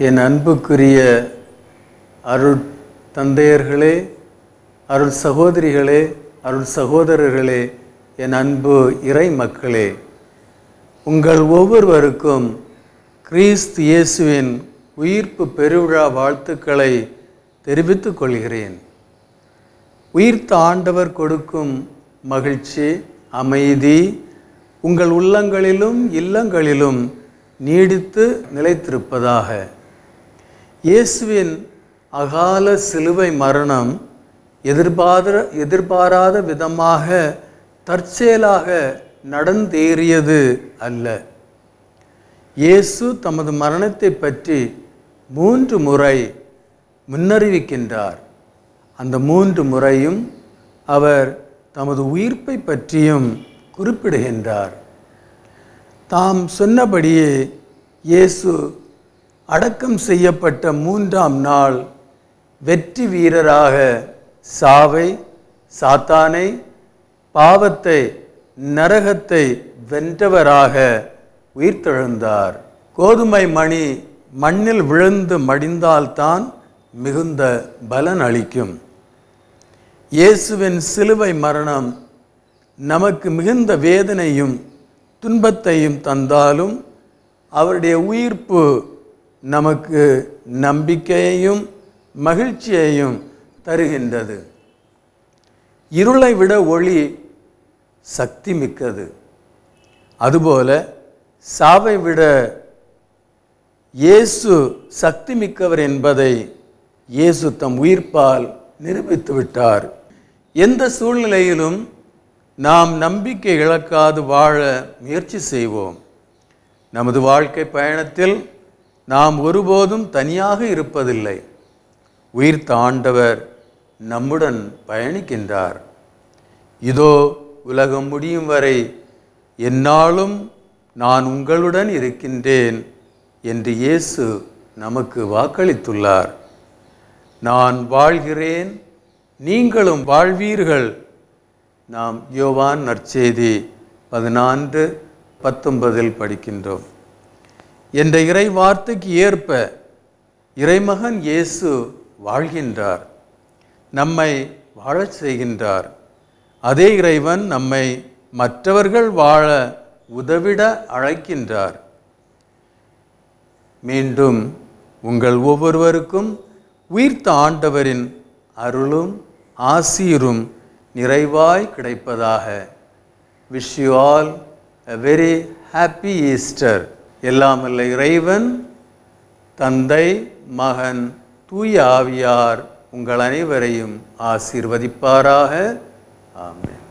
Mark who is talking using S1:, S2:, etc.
S1: என் அன்புக்குரிய அருள் தந்தையர்களே, அருள் சகோதரிகளே, அருள் சகோதரர்களே, என் அன்பு இறை மக்களே, உங்கள் ஒவ்வொருவருக்கும் கிறிஸ்து இயேசுவின் உயிர்ப்பு பெருவிழா வாழ்த்துக்களை தெரிவித்துக் கொள்கிறேன். உயிர்த்த ஆண்டவர் கொடுக்கும் மகிழ்ச்சி, அமைதி உங்கள் உள்ளங்களிலும் இல்லங்களிலும் நீடித்து நிலைத்திருப்பதாக. இயேசுவின் அகால சிலுவை மரணம் எதிர்பாராத விதமாக தற்செயலாக நடந்தேறியது அல்ல. இயேசு தமது மரணத்தை பற்றி 3 முறை முன்னறிவிக்கின்றார். அந்த 3 முறையும் அவர் தமது உயிர்ப்பை பற்றியும் குறிப்பிடுகின்றார். தாம் சொன்னபடியே இயேசு அடக்கம் செய்யப்பட்ட 3ஆம் நாள் வெற்றி வீரராக சாவை, சாத்தானை, பாவத்தை, நரகத்தை வென்றவராக உயிர்த்தெழுந்தார். கோதுமை மணி மண்ணில் விழுந்து மடிந்தால்தான் மிகுந்த பலன் அளிக்கும். இயேசுவின் சிலுவை மரணம் நமக்கு மிகுந்த வேதனையும் துன்பத்தையும் தந்தாலும் அவருடைய உயிர்ப்பு நமக்கு நம்பிக்கையையும் மகிழ்ச்சியையும் தருகின்றது. இருளை விட ஒளி சக்தி மிக்கது. அதுபோல சாவை விட இயேசு சக்தி மிக்கவர் என்பதை இயேசு தம் உயிர்ப்பால் நிரூபித்து விட்டார். எந்த சூழ்நிலையிலும் நாம் நம்பிக்கை இழக்காது வாழ முயற்சி செய்வோம். நமது வாழ்க்கை பயணத்தில் நாம் ஒருபோதும் தனியாக இருப்பதில்லை. உயிர்த்த ஆண்டவர் நம்முடன் பயணிக்கின்றார். இதோ உலகம் முடியும் வரை எந்நாளும் நான் உங்களுடன் இருக்கின்றேன் என்று இயேசு நமக்கு வாக்களித்துள்ளார். நான் வாழ்கிறேன், நீங்களும் வாழ்வீர்கள். நாம் யோவான் நற்செய்தி 14:19 படிக்கின்றோம். என்ற இறை வார்த்தைக்கு ஏற்ப இறைமகன் இயேசு வாழ்கின்றார், நம்மை வாழச் செய்கின்றார். அதே இறைவன் நம்மை மற்றவர்கள் வாழ உதவிட அழைக்கின்றார். மீண்டும் உங்கள் ஒவ்வொருவருக்கும் உயிர்த்த ஆண்டவரின் அருளும் ஆசீரும் நிறைவாய் கிடைப்பதாக. Wish you all a very happy Easter. எல்லாம் வல்ல இறைவன், தந்தை, மகன், தூய ஆவியார் உங்கள் அனைவரையும் ஆசீர்வதிப்பாராக. ஆமென்.